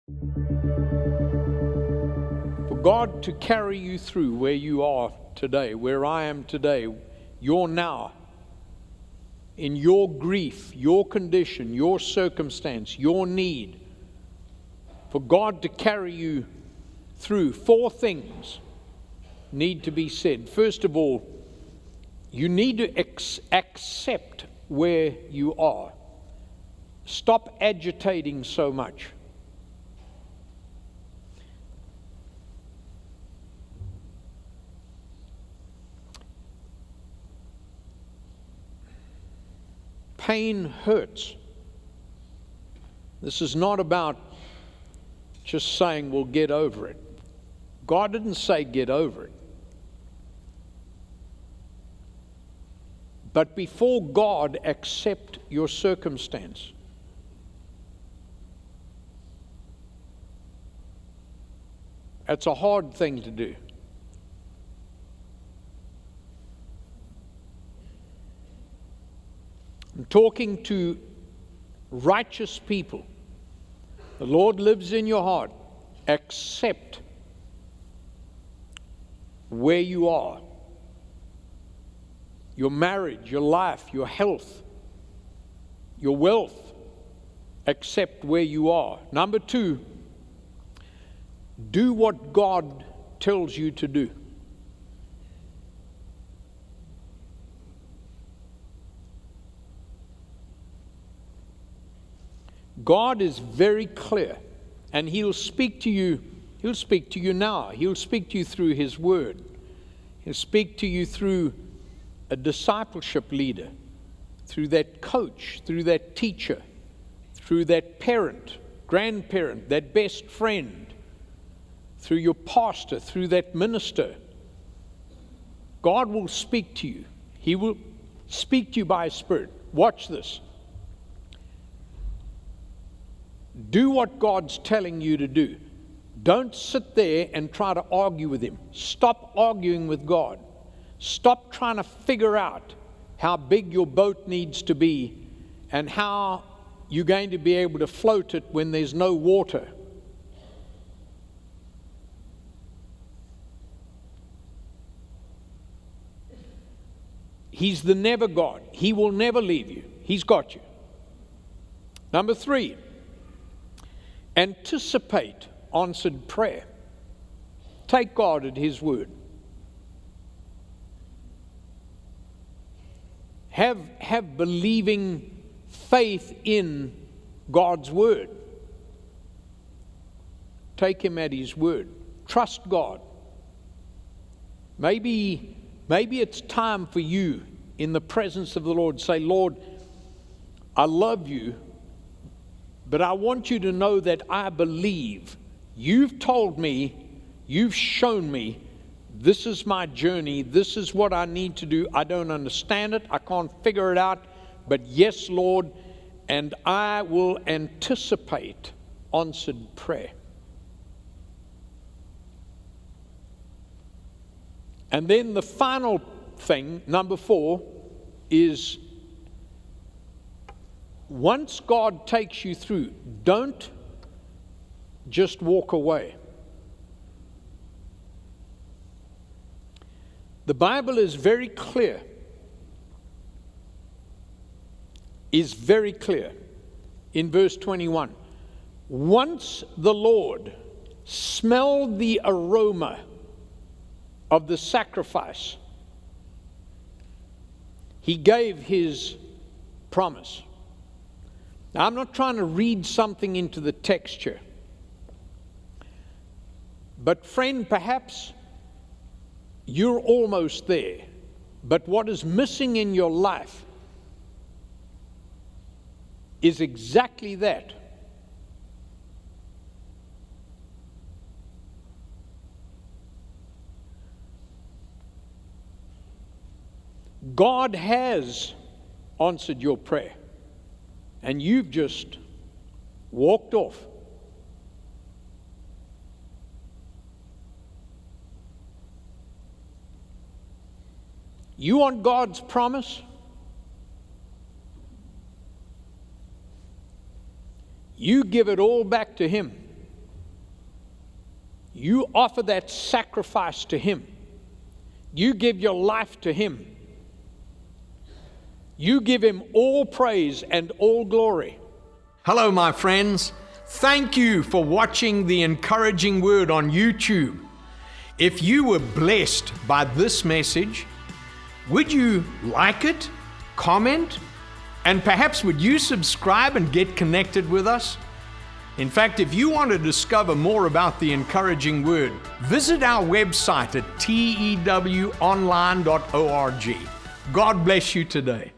For God to carry you through where you are today, where I am today, you're now, in your grief, your condition, your circumstance, your need, for God to carry you through, 4 things need to be said. First of all, you need to accept where you are. Stop agitating so much. Pain hurts. This is not about just saying, well, get over it. God didn't say get over it. But before God, accept your circumstance. That's a hard thing to do. I'm talking to righteous people. The Lord lives in your heart. Accept where you are. Your marriage, your life, your health, your wealth. Accept where you are. Number 2, do what God tells you to do. God is very clear, and He'll speak to you. He'll speak to you now. He'll speak to you through His Word. He'll speak to you through a discipleship leader, through that coach, through that teacher, through that parent, grandparent, that best friend, through your pastor, through that minister. God will speak to you. He will speak to you by His Spirit. Watch this. Do what God's telling you to do. Don't sit there and try to argue with Him. Stop arguing with God. Stop trying to figure out how big your boat needs to be and how you're going to be able to float it when there's no water. He's the never God. He will never leave you. He's got you. Number 3, anticipate answered prayer. Take God at His word. Have believing faith in God's word. Take Him at His word. Trust God. Maybe it's time for you in the presence of the Lord. Say, Lord, I love you, but I want you to know that I believe. You've told me, you've shown me, this is my journey, this is what I need to do. I don't understand it, I can't figure it out, but yes, Lord, and I will anticipate answered prayer. And then the final thing, number 4, is once God takes you through, don't just walk away. The Bible is very clear. In verse 21. Once the Lord smelled the aroma of the sacrifice, He gave His promise. Now, I'm not trying to read something into the texture, but friend, perhaps you're almost there, but what is missing in your life is exactly that. God has answered your prayer, and you've just walked off. You want God's promise? You give it all back to Him. You offer that sacrifice to Him. You give your life to Him. You give Him all praise and all glory. Hello, my friends. Thank you for watching the Encouraging Word on YouTube. If you were blessed by this message, would you like it, comment, and perhaps would you subscribe and get connected with us? In fact, if you want to discover more about the Encouraging Word, visit our website at tewonline.org. God bless you today.